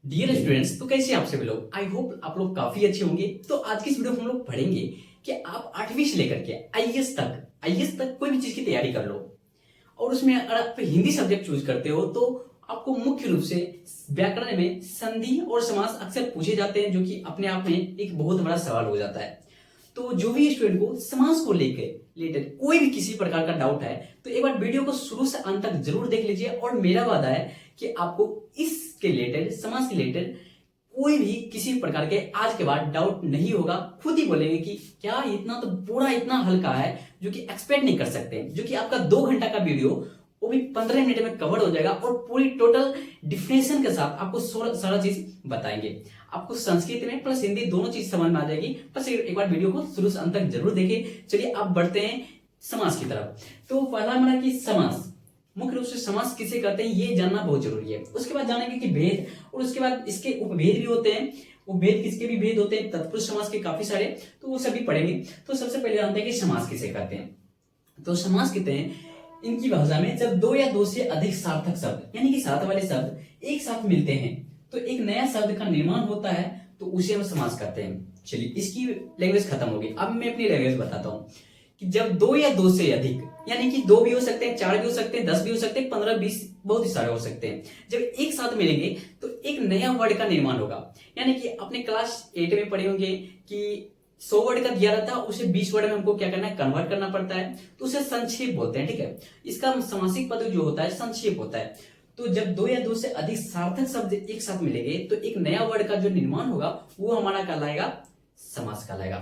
Dear students, तो कैसे आप सभी लोग? आई होप आप लोग काफी अच्छे होंगे। तो आज की इस वीडियो में हम लोग पढ़ेंगे कि आप 8वीं से लेकर के आईएएस तक कोई भी चीज की तैयारी कर लो, और उसमें अगर आप हिंदी सब्जेक्ट चूज करते हो तो आपको मुख्य रूप से व्याकरण में संधि और समास अक्सर पूछे जाते हैं, जो कि अपने आप में एक बहुत बड़ा सवाल हो जाता है। तो जो भी स्टूडेंट को समास को लेकर रिलेटेड कोई भी किसी प्रकार का डाउट है, तो एक बार वीडियो को शुरू से अंत तक जरूर देख लीजिए। और मेरा वादा है कि आपको इसके रिलेटेड, समास के रिलेटेड कोई भी किसी प्रकार के आज के बाद डाउट नहीं होगा। खुद ही बोलेंगे कि क्या इतना तो पूरा इतना हल्का है, जो कि एक्सपेक्ट नहीं कर सकते, जो कि आपका 2 घंटा का वीडियो वो भी 15 मिनट में कवर हो जाएगा, और पूरी टोटल डिफिनेशन के साथ आपको सारा चीज बताएंगे। आपको संस्कृत में प्लस हिंदी दोनों चीज समझ में आ जाएगी। बस एक बार वीडियो को शुरू से अंत तक जरूर देखें। चलिए अब बढ़ते हैं समास की तरफ। तो पहला हमारा कि समास, मुख्य रूप से समास किसे कहते हैं ये जानना बहुत जरूरी है। उसके बाद जानेंगे कि भेद, और उसके बाद इसके उपभेद भी होते हैं। वो भेद किसके भी भेद होते हैं, तत्पुरुष समास के काफी सारे, तो वो सभी पढ़ेंगे। तो सबसे पहले जानते हैं कि समास किसे कहते हैं। तो समास कहते हैं इनकी भाषा में जब दो या दो से अधिक सार्थक शब्द, यानी कि साथ वाले शब्द एक साथ मिलते हैं तो एक नया शब्द का निर्माण होता है, तो उसे हम समास कहते हैं। चलिए, इसकी लैंग्वेज खत्म होगी। अब मैं अपनी लैंग्वेज बताता हूँ कि जब दो या दो से अधिक, यानी कि 2 भी हो सकते हैं, 4 भी हो सकते हैं, 10 भी हो सकते हैं, 15, 20, बहुत ही सारे हो सकते हैं, जब एक साथ मिलेंगे तो एक नया वर्ड का निर्माण होगा। यानी कि अपने क्लास 8 में पढ़े होंगे कि 100 वर्ड का दिया रहता है, उसे 20 वर्ड में हमको क्या करना है, कन्वर्ट करना पड़ता है, तो उसे संक्षेप बोलते हैं। ठीक है, इसका समासिक पद जो होता है संक्षेप होता है। तो जब 2 या 2 से अधिक सार्थक शब्द एक साथ मिलेंगे तो एक नया वर्ड का जो निर्माण होगा वो हमारा कहलाएगा समास कहलाएगा।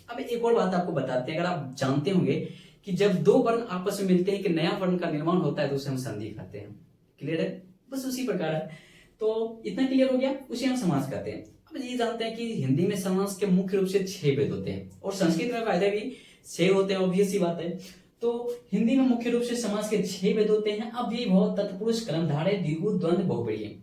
अब एक और बात आपको बताते हैं, अगर आप जानते होंगे कि जब 2 वर्ण आपस में मिलते हैं कि नया वर्ण का निर्माण होता है, तो उसे हम संधि कहते हैं। क्लियर है? बस उसी प्रकार है। तो इतना क्लियर हो गया, उसे हम समास कहते हैं। अब ये जानते हैं कि हिंदी में समास के मुख्य रूप से 6 भेद होते हैं, और संस्कृत में फायदे भी 6 होते हैं, ऑब्वियस सी बात है। तो हिंदी में मुख्य रूप से समास के 6 भेद होते हैं। अव्ययी भाव, तत्पुरुष, कर्मधारय, द्विगु, द्वंद्व, बहुव्रीहि।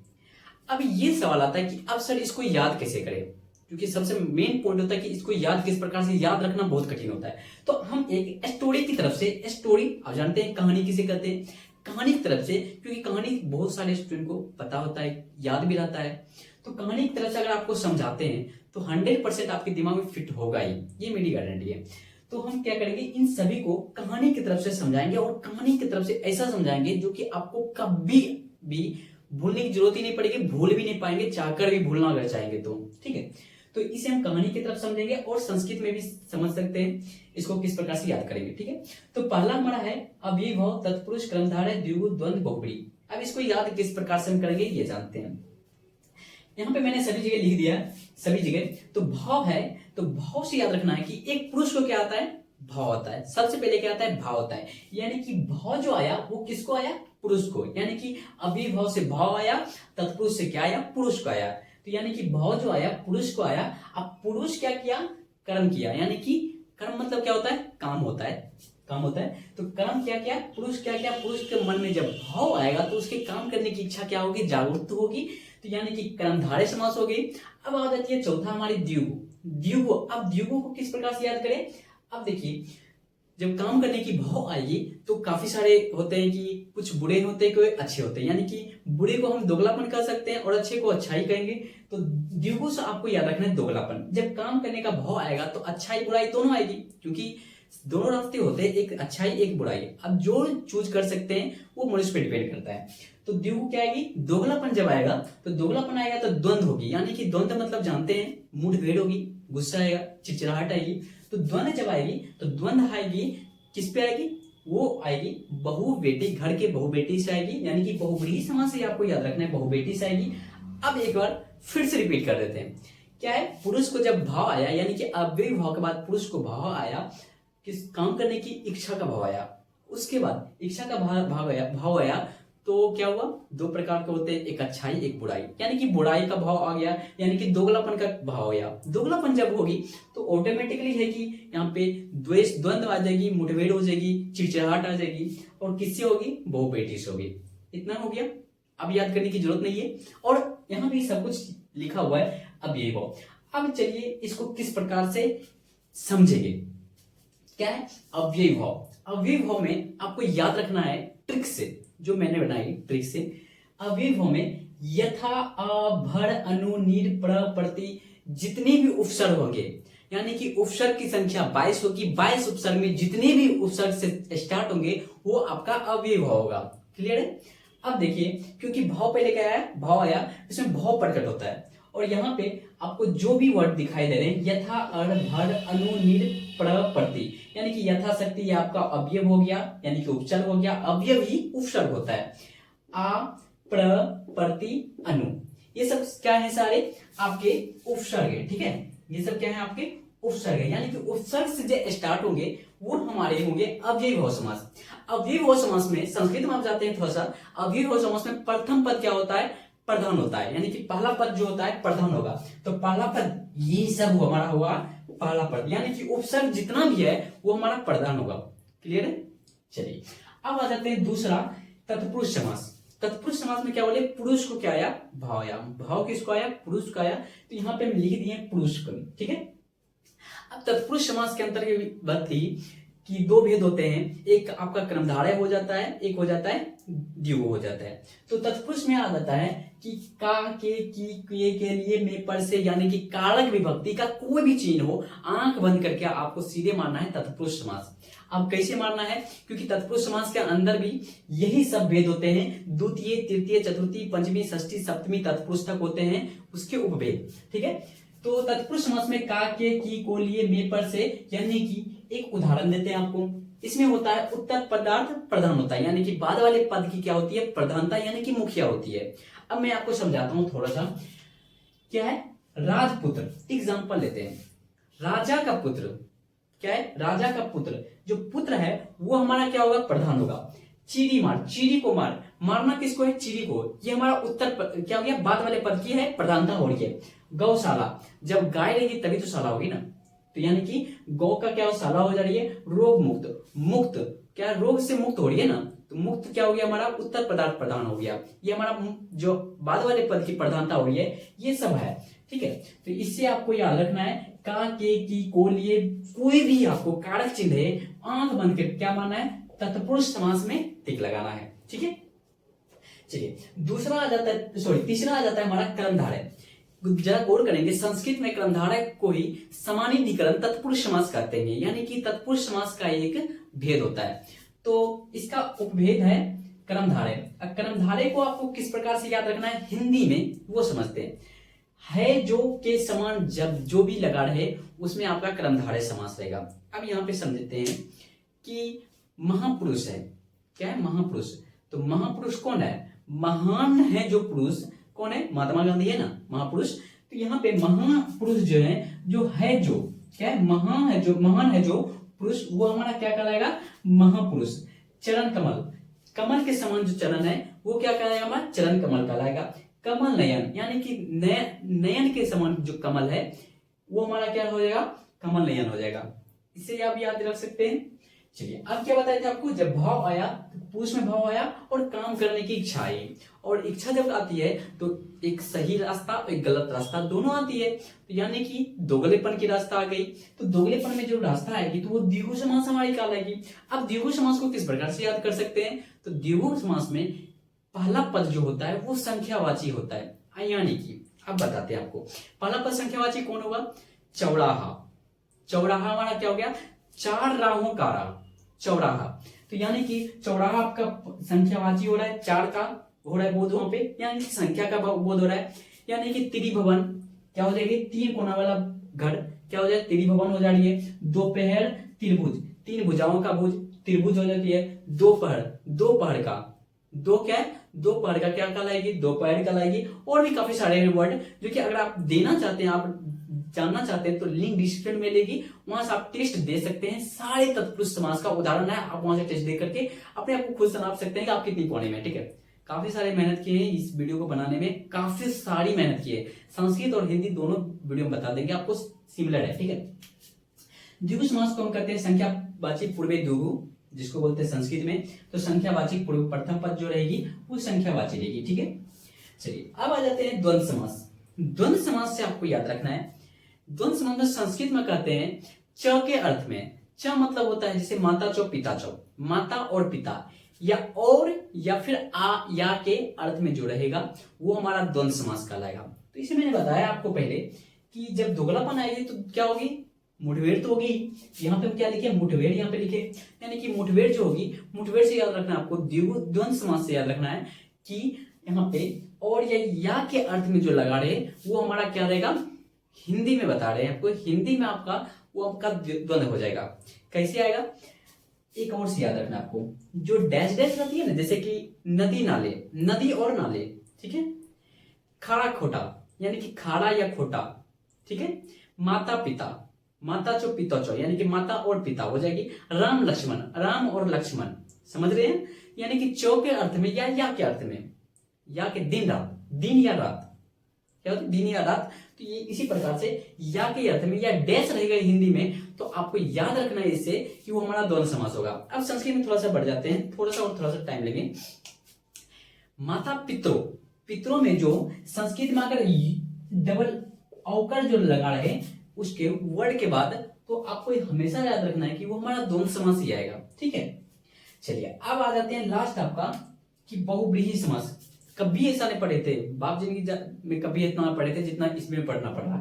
अब ये सवाल आता है कि अब सर इसको याद कैसे करें, क्योंकि सबसे मेन पॉइंट होता है कि इसको याद किस प्रकार से, याद रखना बहुत कठिन होता है। तो हम एक स्टोरी की तरफ से, स्टोरी आप जानते हैं कहानी किसे कहते हैं, कहानी की तरफ से, क्योंकि कहानी बहुत सारे स्टूडेंट को पता होता है, याद भी रहता है। तो कहानी की तरफ से अगर आपको समझाते हैं तो 100% आपके दिमाग में फिट होगा ही, ये मेरी गारंटी है। तो हम क्या करेंगे, इन सभी को कहानी की तरफ से समझाएंगे, और कहानी की तरफ से ऐसा समझाएंगे जो कि आपको कभी भी भूलने की जरूरत ही नहीं पड़ेगी, भूल भी नहीं पाएंगे, चाहकर भी भूलना अगर चाहेंगे तो। ठीक है, तो इसे हम कहानी की तरफ समझेंगे, और संस्कृत में भी समझ सकते हैं इसको किस प्रकार से याद करेंगे। ठीक है, तो पहला हमारा है अव्ययी भाव, तत्पुरुष, कर्मधारय, द्विगु, द्वंद्व, बहुव्रीहि। अब इसको याद किस प्रकार से हम करेंगे ये जानते हैं। यहाँ पे मैंने सभी जगह लिख दिया, सभी जगह। तो भाव है, तो भाव से याद रखना है कि एक पुरुष को क्या आता है, भाव आता है। सबसे पहले क्या आता है, भाव आता है। यानी कि भाव जो आया वो किसको आया, पुरुष को। यानी कि अव्ययी भाव से भाव आया, तत्पुरुष से क्या आया, पुरुष को आया। तो यानी कि भाव जो आया पुरुष को आया। अब पुरुष क्या किया, कर्म किया। यानी कि कर्म मतलब क्या होता है, काम होता है, काम होता है। तो कर्म क्या किया, पुरुष क्या किया, पुरुष के मन में जब भाव आएगा तो उसके काम करने की इच्छा क्या होगी, जागरूक होगी। तो यानी कि कर्मधारय समास हो गई। अब आ जाती है चौथा हमारी द्विगु। द्विगु, अब द्विगु को किस प्रकार से याद करें। अब देखिए, जब काम करने की भाव आएगी तो काफी सारे होते हैं कि कुछ बुरे होते हैं, कोई अच्छे होते हैं। यानी कि बुरे को हम दोगलापन कह सकते हैं और अच्छे को अच्छाई कहेंगे। तो द्विगु से आपको याद रखना है दोगलापन। जब काम करने का भाव आएगा तो अच्छाई बुराई दोनों आएगी, क्योंकि दोनों रास्ते होते हैं, एक अच्छाई एक बुराई। अब जो चूज कर सकते हैं वो मनुष्य पे डिपेंड करता है। तो द्विगु क्या आएगी, दोगलापन जब आएगा तो दोगलापन आएगा तो द्वंद्व होगी। यानी कि द्वंद्व मतलब जानते हैं, मुठभेड़ होगी, गुस्सा आएगा, चिड़चिड़ाहट आएगी। तो द्वंद्व जब आएगी तो द्वंद्व आएगी किस पे आएगी, वो आएगी बहु बेटी, घर के बहु बेटी से आएगी। यानी कि बहुव्रीहि समास से आपको याद रखना है, बहु बेटी से आएगी। अब एक बार फिर से रिपीट कर देते हैं। क्या है, पुरुष को जब भाव आया, यानी कि अव्ययी भाव के बाद पुरुष को भाव आया, किस काम करने की इच्छा का भाव आया। उसके बाद इच्छा का भाव आया तो क्या हुआ, 2 प्रकार के होते हैं, एक अच्छाई एक बुराई। यानी कि बुराई का भाव आ गया, यानी कि दोगलापन का भाव आया। दोगलापन जब होगी तो ऑटोमेटिकली है कि यहाँ पे द्वेष, द्वंद्व आ जाएगी, मुठभेड़ हो जाएगी, चिड़चिड़ाहट आ जाएगी, और किससे होगी, बहु बेटी से होगी। इतना हो गया, अब याद करने की जरूरत नहीं है, और यहाँ भी सब कुछ लिखा हुआ है। अब ये भाव, अब चलिए इसको किस प्रकार से समझेंगे। क्या है, अव्ययी भाव। अव्ययी भाव में आपको याद रखना है ट्रिक से, जो मैंने बनाई ट्रिक से। अव्ययी भाव में यथा अ भर अनु नीर प्र प्रति जितने भी उपसर्ग होंगे, यानी कि उपसर्ग की संख्या 22 होगी, 22 उपसर्ग में जितने भी उपसर्ग से स्टार्ट होंगे वो आपका अव्ययी भाव होगा। क्लियर है? अब देखिए, क्योंकि भाव पहले क्या आया, भाव आया, इसमें भाव प्रकट होता है, और यहाँ पे आपको जो भी वर्ड दिखाई दे रहे हैं, यथा अर भर अनु नीर प्र प्रति, यानी कि यथाशक्ति ये आपका अवयव हो गया, यानी कि उपसर्ग हो गया, अवयव ही उपसर्ग होता है। आ प्र प्रति अनु, ये सब क्या है, सारे आपके उपसर्ग है। ठीक है, ये सब क्या है, आपके उपसर्ग है, यानी कि उपसर्ग से जो स्टार्ट होंगे वो हमारे होंगे अव्ययी भाव समास। अव्ययी भाव समास में संस्कृत में आप जाते हैं थोड़ा सा, अव्ययी भाव समास में प्रथम पद क्या होता है, प्रधान होता है, यानी कि पहला पद जो होता है प्रधान होगा। तो पहला पद ये सब हमारा हुआ पहला पद, यानी कि उपसर्ग जितना भी है वो हमारा प्रधान होगा। क्लियर है? चलिए अब आ जाते हैं दूसरा, तत्पुरुष समास। तत्पुरुष समास में क्या बोले, पुरुष को क्या आया, भाव आया। भाव किसको आया, पुरुष को आया, तो यहाँ पे हम लिख दिए पुरुष को। ठीक है, अब तत्पुरुष समास के अंतर की बात थी कि दो भेद होते हैं, एक आपका कर्मधारय हो जाता है, एक हो जाता है द्विगु हो जाता है। तो तत्पुरुष में आ जाता है कि का, के लिए, में, पर से, यानी कि कारक विभक्ति का कोई भी चिन्ह हो, आंख बंद करके आपको सीधे मारना है तत्पुरुष समास। अब कैसे मारना है, क्योंकि तत्पुरुष समास के अंदर भी यही सब भेद होते हैं, द्वितीय, तृतीय, चतुर्थी, पंचमी, षष्ठी, सप्तमी तत्पुरुष तक होते हैं, उसके उपभेद। ठीक है, तो तत्पुरुष समास में का, के, की, को, लिए, में, पर से, यानी कि एक उदाहरण देते हैं आपको। इसमें होता है उत्तर पदार्थ प्रधान होता है, यानी कि बाद वाले पद की क्या होती है, प्रधानता, यानी कि मुखिया होती है। अब मैं आपको समझाता हूं थोड़ा सा, क्या है, राजपुत्र, एग्जाम्पल लेते हैं, राजा का पुत्र, क्या है, राजा का पुत्र, जो पुत्र है वो हमारा क्या होगा, प्रधान होगा। चीड़ी मार, चीड़ी को मार, मारना किसको है, चीड़ी को, ये हमारा उत्तर क्या हो गया, बाद वाले पद की है प्रधानता हो रही है। गौशाला, जब गाय रहेगी तभी तो शाला होगी ना, तो यानी कि गौ का क्या हो, शाला हो जा रही है। रोग मुक्त, मुक्त क्या, रोग से मुक्त हो रही है ना, तो मुक्त क्या हो गया, हमारा उत्तर पदार्थ प्रधान हो गया, ये हमारा जो बाद वाले पद की प्रधानता हो रही है, ये सब है। ठीक है, तो इससे आपको याद रखना है, का, के, की, को, लिए, कोई भी आपको कारक चिन्ह है, आंख बंद कर क्या मानना है, तत्पुरुष समास में टिक लगाना है। ठीक है, चलिए दूसरा आ जाता है, सॉरी तीसरा आ जाता है हमारा कर्मधारय। जरा गौर करेंगे, संस्कृत में कर्मधारय को ही समानाधिकरण तत्पुरुष समास कहते हैं, यानी कि तत्पुरुष समास का एक भेद होता है, तो इसका उपभेद है कर्मधारय। कर्मधारय को आपको किस प्रकार से याद रखना है, हिंदी में वो समझते हैं, है जो के समान जब जो भी लगा रहे उसमें आपका कर्मधारय समास रहेगा। अब यहाँ पे समझते हैं कि महापुरुष है, क्या है, महापुरुष, तो महापुरुष कौन है, महान है जो पुरुष, कौन है, महात्मा गांधी है ना महापुरुष। तो यहाँ पे महापुरुष जो है, जो है जो क्या है, महान है जो, महान है जो पुरुष, वो हमारा क्या कहलाएगा, महापुरुष। चरण कमल, कमल के समान जो चरण है वो क्या कहलाएगा, हमारा चरण कमल कहलाएगा। कमल नयन, यानी कि नयन के समान जो कमल है वो हमारा क्या हो जाएगा, कमल नयन हो जाएगा। इसे आप याद रख सकते हैं। चलिए अब क्या बताया था आपको, जब भाव आया, पुरुष में भाव आया और काम करने की इच्छा आई, और इच्छा जब आती है तो एक सही रास्ता और एक गलत रास्ता दोनों आती है, तो यानी कि दोगलेपन की रास्ता आ गई, तो दोगलेपन में जो रास्ता आएगी तो वो द्विगु समास हमारी कहलाएगी। अब द्विगु समास को किस प्रकार से याद कर सकते हैं, तो द्विगु समास में पहला पद जो होता है वो संख्यावाची होता है, यानी कि अब बताते हैं आपको, पहला पद संख्यावाची कौन होगा, चौराहा। चौराहा हमारा क्या हो गया, चार राहों का राह, चौराहा, तो यानी कि चौराहा आपका संख्यावाची हो रहा है, चार का हो रहा है बोध वहां पे, यानी कि संख्या का बोध हो रहा है। यानी कि त्रिभुवन क्या हो जाएगी, तीन कोना वाला घर क्या हो जाए, त्रिभुवन हो जा रही है। दोपहर त्रिभुज, तीन भुजाओं का भुज त्रिभुज हो जाती है। दोपहर, दोपहर का, दो क्या है, दोपहर का क्या कहलाएगी, दोपहर कहलाएगी। और भी काफी सारे वर्ड जो कि अगर आप देना चाहते हैं, आप जानना चाहते हैं तो लिंक डिस्क्रिप्शन में मिलेगी, वहां से आप टेस्ट दे सकते हैं। सारे तत्पुरुष समास का उदाहरण है, आप वहां से टेस्ट दे करके अपने आप को खुद सुना सकते हैं कि आप कितनी पढ़े में। ठीक है, काफी सारे मेहनत किए हैं इस वीडियो को बनाने में, काफी सारी मेहनत की है। संस्कृत और हिंदी दोनों वीडियो में बता देंगे आपको, सिमिलर है। ठीक है, द्विगु समास को हम कहते हैं संख्यावाची पूर्वे द्विगु, जिसको बोलते हैं संस्कृत में, तो संख्यावाची पूर्व प्रथम पद जो रहेगी वो संख्यावाची रहेगी। ठीक है, चलिए अब आ जाते हैं द्वंद्व समास। द्वंद्व समास से आपको याद रखना है, द्वंद्व समास में संस्कृत में कहते हैं च के अर्थ में, च मतलब होता है जैसे माता चौ पिता चौ, माता और पिता, या और या फिर आ या के अर्थ में जो रहेगा वो हमारा द्वंद्व समास कहलाएगा। तो इसे मैंने बताया आपको पहले कि जब दोगलापन आएगी तो क्या होगी, मुठभेड़ तो होगी। यहाँ पे हम क्या लिखे, मुठभेड़ यहाँ पे लिखे, यानी कि मुठभेड़ जो होगी, मुठभेड़ से याद रखना आपको, द्वंद्व समास से याद रखना है कि यहाँ पे और या के अर्थ में जो लगा रहे वो हमारा क्या रहेगा, हिंदी में बता रहे हैं आपको, हिंदी में आपका वो आपका द्वंद्व हो जाएगा। कैसे आएगा, एक और से याद रखना आपको, जो डैश डैश रहती है ना, जैसे कि नदी नाले, नदी और नाले, ठीक है। खाड़ा खोटा यानी कि खाड़ा या खोटा, ठीक है। माता पिता, माता चो पिता चो यानी कि माता और पिता हो जाएगी। राम लक्ष्मण, राम और लक्ष्मण, समझ रहे हैं, यानी कि चौ के अर्थ में या के अर्थ में, या के दिन रात, दिन या रात, क्या होता है दिन या रात। तो ये इसी प्रकार से या के अर्थ में या डैश रहेगा हिंदी में, तो आपको याद रखना है इससे कि वो हमारा द्वंद्व समास होगा। अब संस्कृत में थोड़ा सा बढ़ जाते हैं, थोड़ा सा टाइम लेंगे। माता पितरों, पितरों में जो संस्कृत में अगर डबल औकर जो लगा रहे उसके वर्ड के बाद, तो आपको हमेशा याद रखना है कि वो हमारा द्वंद्व समास ही आएगा, ठीक है। चलिए अब आ जाते हैं लास्ट आपका कि बहुव्रीहि समास। कभी ऐसा नहीं पढ़े थे बाप जिंदगी में, कभी इतना पढ़े थे जितना इसमें पढ़ना पड़ा।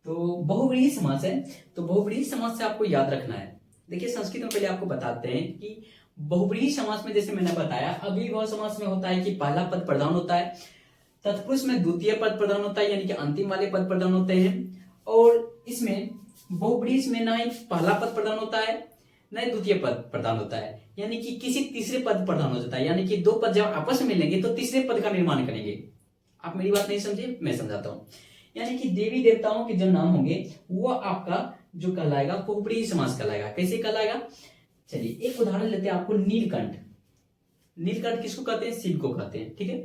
तो बहुव्रीहि समास है, तो बहुव्रीहि समास से आपको याद रखना है। देखिए संस्कृत में पहले आपको बताते हैं कि बहुव्रीहि समास में जैसे मैंने बताया, अव्ययीभाव समास में होता है कि पहला पद प्रधान होता है, तत्पुरुष में द्वितीय पद प्रधान होता है, यानी कि अंतिम वाले पद प्रधान होते हैं। और इसमें बहुव्रीहि में ना ही पहला पद प्रधान होता है ना ही द्वितीय पद प्रधान होता है, यानी कि किसी तीसरे पद प्रधान हो जाता है, यानी कि दो पद जब आपस में मिलेंगे तो तीसरे पद का निर्माण करेंगे। आप मेरी बात नहीं समझे, मैं समझाता हूं। यानी कि देवी देवताओं के जो नाम होंगे वो आपका जो कहलाएगा बहुव्रीहि समास कहलाएगा। कैसे कहलाएगा, चलिए एक उदाहरण लेते हैं आपको, नीलकंठ। नीलकंठ किसको कहते हैं, शिव को कहते हैं, ठीक है।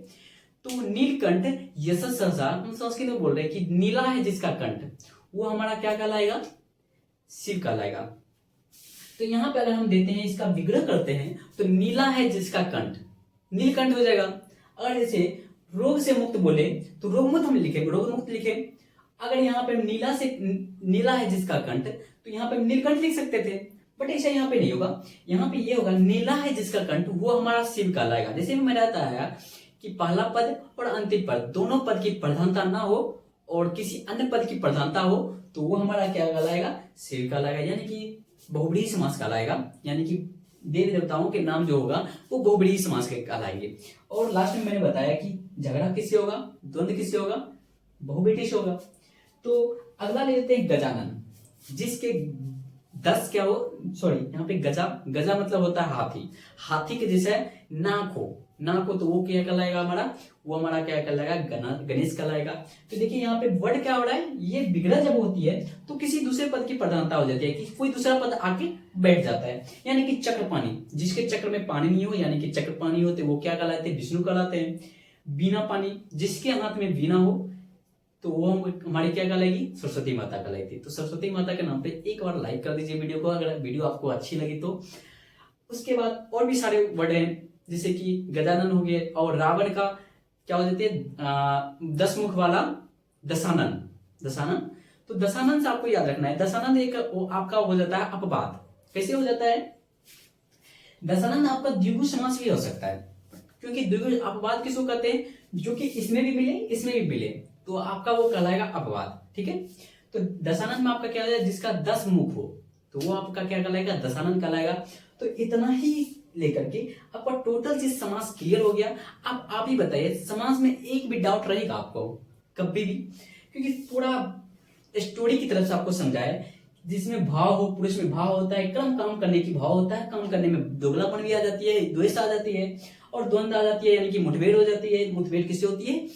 तो नीलकंठ यशस सहसा, हम संस्कृत में बोल रहे हैं कि नीला है जिसका कंठ, वो हमारा क्या कहलाएगा, शिव कहलाएगा। तो यहां पे अगर हम देते हैं, इसका विग्रह करते हैं, तो नीला है जिसका कंठ, नीलकंठ हो जाएगा। अगर जैसे रोग से मुक्त बोले तो रोग मुक्त हम लिखे, रोग मुक्त लिखे। अगर यहाँ पे नीला है जिसका कंठ, तो यहाँ पे नीलकंठ लिख सकते थे, बट ऐसा यहाँ पे नहीं होगा। यहाँ पे ये होगा नीला है जिसका कंठ, वो हमारा शिव कहलाएगा। जैसे मैंने बताया कि पहला पद और अंतिम पद दोनों पद की प्रधानता ना हो और किसी अन्य पद की प्रधानता हो, तो वो हमारा क्या कहलाएगा, शिव कहलाएगा, यानी कि बहुव्रीहि समास कहलाएगा। यानी कि देवी देवताओं के नाम जो होगा वो बहुव्रीहि समास के कहलाएंगे। और लास्ट में मैंने बताया कि झगड़ा किससे होगा, द्वंद्व किससे होगा, बहुव्रीहि से होगा। तो अगला ले लेते हैं गजानन, जिसके 10 क्या हो, सॉरी यहाँ पे गजा मतलब होता है हाथी, हाथी के जैसे नाक हो, तो वो क्या कहलाएगा हमारा, वो हमारा क्या कहलाएगा, गणेश कहलाएगा। तो देखिए यहाँ पे वर्ड क्या हो रहा है, ये विग्रह जब होती है तो किसी दूसरे पद की प्रधानता हो जाती है, कि कोई दूसरा पद आके बैठ जाता है। यानी कि चक्रपाणी, जिसके चक्र में पानी नहीं हो, यानी कि चक्रपाणी होते वो क्या कहलाते हैं, विष्णु कहलाते हैं। बीना पानी, जिसके हाथ में बीना हो, तो वो हमारी क्या कहलाएगी, सरस्वती माता कहलाएगी। तो सरस्वती माता के नाम पे एक बार लाइक कर दीजिए वीडियो को, अगर वीडियो आपको अच्छी लगी तो। उसके बाद और भी सारे वर्ड हैं, जैसे कि गजानन हो गए, और रावण का क्या हो जाते हैं, 10 मुख वाला दशानन। तो दशानन से आपको याद रखना है, दशानन एक आपका हो जाता है अपवाद। कैसे हो जाता है, दशानन आपका द्विगु समास भी हो सकता है, क्योंकि द्विगु अपवाद किसको कहते हैं, जो कि इसमें भी मिले इसमें भी मिले, तो आपका वो कहलाएगा अपवाद, ठीक है। तो दशानन में आपका क्या हो जाए, जिसका 10 मुख हो, तो वो आपका क्या कहलाएगा, दशानन कहलाएगा। तो इतना ही लेकर के आपका टोटल चीज समास क्लियर हो गया। अब आप ही बताइए, समास में एक भी डाउट रहेगा आपको कभी भी, क्योंकि पूरा स्टोरी की तरफ से आपको समझाया, जिसमें भाव हो, पुरुष में भाव होता है, काम करने की भाव होता है, काम करने में दोगलापन भी आ जाती है, द्वेष आ जाती है, और द्वंद्व आ जाती है, यानी कि मुठभेड़ हो जाती है। मुठभेड़ किससे होती है,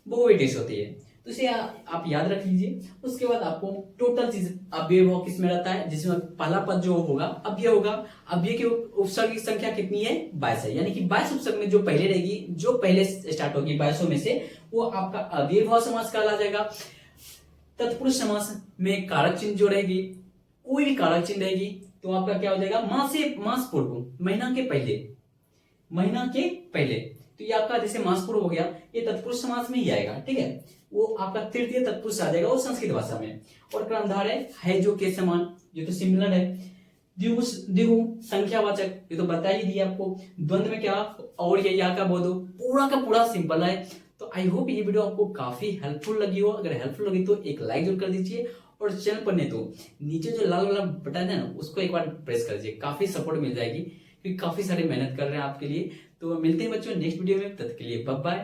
बहुव्रीहि से होती है। तो इसे आप याद रख लीजिए। उसके बाद आपको टोटल चीज अव्यय भाव किसमें रहता है, जिसमें पहला पद जो होगा अव्यय होगा। अव्यय की उपसर्ग की संख्या कितनी है, 22 है, यानी कि 22 उपसर्ग में जो पहले रहेगी, जो पहले स्टार्ट होगी 22 में से, वो आपका अव्यय भाव समास कहला जाएगा। तत्पुरुष समास में कारक चिन्ह जो रहेगी, कोई भी कारक चिन्ह रहेगी, तो आपका क्या हो जाएगा, मास पूर्व, महीना के पहले। तो ये आपका जैसे मास पूर्व हो गया, ये तत्पुरुष समास में ही आएगा, ठीक है। वो आपका तृतीय तत्पुरुष आ जाएगा, वो संस्कृत भाषा में। और कर्मधारय है जो के समान, जो तो सिमिलर है। द्विगु संख्यावाचक, ये तो बता ही दिया आपको। द्वंद्व में क्या, और या का बोल दो, पूरा का पूरा सिंपल है। तो आई होप ये वीडियो आपको काफी हेल्पफुल लगी हो। अगर हेल्पफुल लगी तो एक लाइक जरूर कर दीजिए, और चैनल पर नहीं तो नीचे जो लाल वाला बटन है ना, उसको एक बार प्रेस कर दीजिए, काफी सपोर्ट मिल जाएगी, क्योंकि काफी सारी मेहनत कर रहे हैं आपके लिए। तो मिलते हैं बच्चों नेक्स्ट वीडियो में, तब तक के लिए बाय बाय।